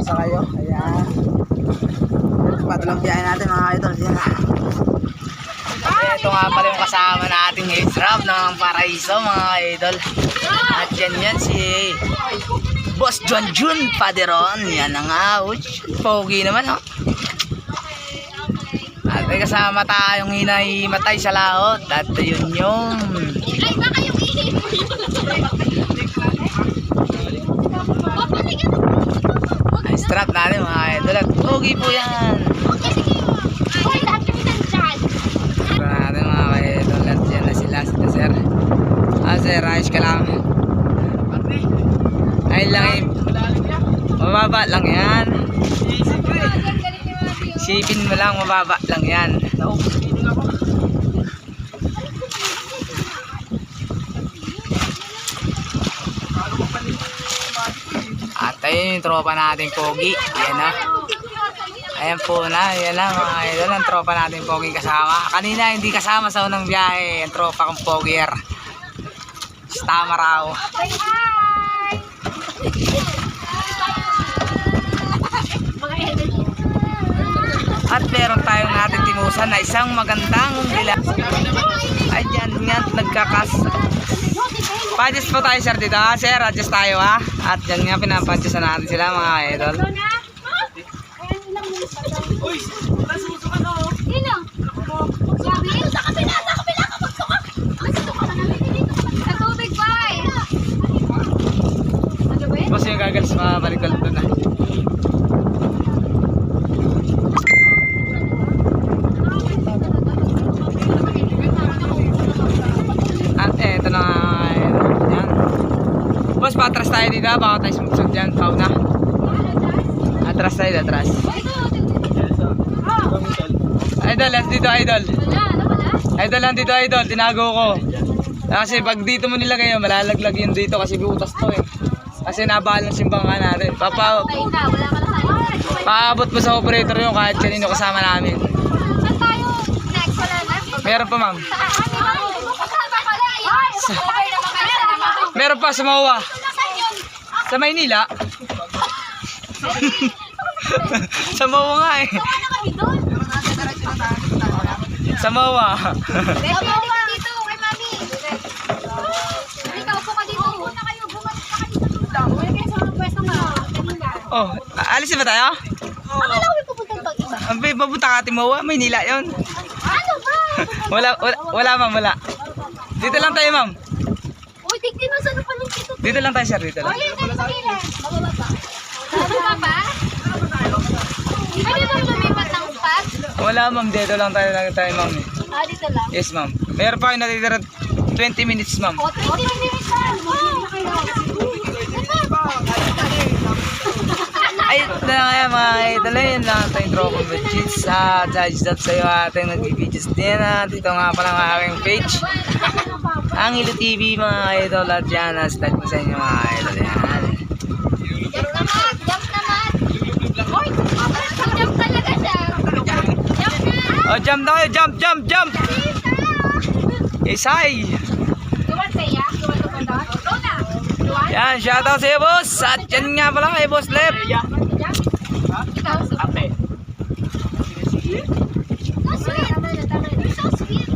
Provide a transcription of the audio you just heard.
sa kayo. Ayan. Patulang biyahe natin mga idol. Yan. Ito nga pala yung kasama nating H-Rap ng Paraiso mga idol. At yan si Boss John Jun Paderon. Yan na nga. Pogi naman oh. At may kasama tayong hinahimatay sa laot. At yun yung ay strap natin mga idol. At pogi po yan. Natin mga idol. At yan na sila sir. Sir, ayos ka lang. Ay lang eh. Mababa lang yan. Isipin mo lang, mababa lang yan. At ayun yung tropa natin pogi. Ayan na. Ayan po na. Ayan na mga idol. Ang tropa natin pogi kasama. Kanina hindi kasama sa unang biyahe. Ang tropa kong pogier. Tama raw. At meron tayong natin timusan na isang magandang nila. Ayan nga, nagkakas. Pa-adjust po tayo sir dito ha. Sir, adjust tayo ha. At yan nga, pinapa-adjustan natin sila mga idol. Uy, nasuso ka na oh. Sino? Sabi, sa kapila ka magsuka. Magsuka ka na dito. Sa tubig ba eh. Ano ba yun? Kasi yung gagalis mabalik doon na. At eto na yan. Boss, patras tayo dito. Baka tayo sumusod dyan. Pauna. Atras tayo, atras. Idol, last dito idol. Idol lang dito idol. Tinago ko. Kasi pag dito mo nilagay yun, malalaglag yun dito kasi butas to eh. Kasi nabahal ng simbangka natin. Paabot mo sa operator yun kahit kanino kasama namin. Saan tayo? Next wala na? Meron pa ma'am. Meron pa sa Mawa. Sa Maynila. Sa Mawa nga eh. Sa Mawa. Dito kay mami. Ikaw po ka dito. Muna kayo, bumalik ka dito. Uy, kaya sa mga pwesto ka. Oh, alisin ba tayo? Akala ko may pupunta yung pag-iba. Ang papunta ka Mawa, Maynila yon. Ano ba? Wala ma'am, wala. Dito lang tayo ma'am. Uy, tignan mo saan pa nung dito. Dito lang tayo sir, dito lang. Uy, dito sa gilid. Bababa pa. Bababa pa? Pwede ba lumipat ng spot? Wala ma'am, dito lang tayo ma'am. Dito lang. Yes ma'am. Meron pa kayo natitira 20 minutes ma'am. O, 20 minutes lang. Ay, ito na nga mga idol. Yun lang tayong tropa with cheats. Judge that sa'yo ating nag-videos din. Dito nga pala ang aking page. Ang Hilo TV mga idol. At yan, start ko sa inyo mga idol. Yan. Jump naman! Jump naman! Uy! Jump talaga siya! Jump na! Oh, jump na kayo! Jump! Isay! Luwan kaya? Luwan to ba doon? Go na! Luwan? Yan, shoutout sa'yo boss. At yan nga pala kay Boss Lep. Ikaw? Ape. So sweet! So sweet!